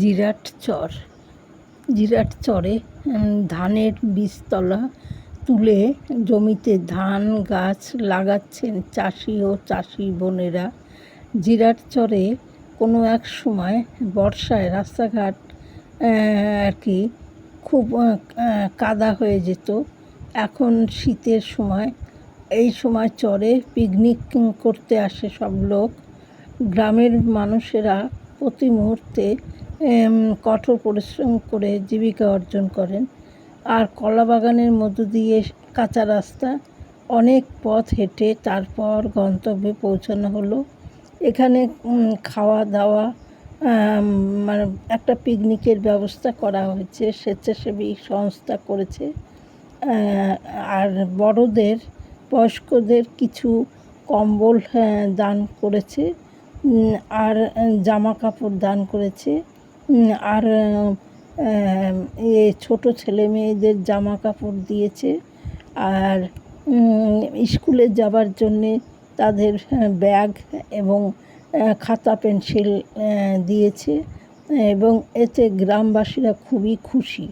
জিরাট চর। জিরাট চরে ধানের বীজতলা তুলে জমিতে ধান গাছ লাগাচ্ছেন চাষি ও চাষি বোনেরা। জিরাট চরে কোনো এক সময় বর্ষায় রাস্তাঘাট আর কি খুব কাদা হয়ে যেত। এখন শীতের সময় এই সময় চরে পিকনিক করতে আসে সব লোক। গ্রামের মানুষেরা প্রতি মুহূর্তে কঠোর পরিশ্রম করে জীবিকা অর্জন করেন। আর কলা বাগানের মধ্য দিয়ে কাঁচা রাস্তা, অনেক পথ হেঁটে তারপর গন্তব্যে পৌঁছানো হলো। এখানে খাওয়া দাওয়া মানে একটা পিকনিকের ব্যবস্থা করা হয়েছে, স্বেচ্ছাসেবী সংস্থা করেছে। আর বড়দের বয়স্কদের কিছু কম্বল দান করেছে, আর জামা কাপড় দান করেছে, আর ছোটো ছেলে মেয়েদের জামা কাপড় দিয়েছে। আর স্কুলে যাবার জন্যে তাদের ব্যাগ এবং খাতা পেন্সিল দিয়েছে, এবং এতে গ্রামবাসীরা খুবই খুশি।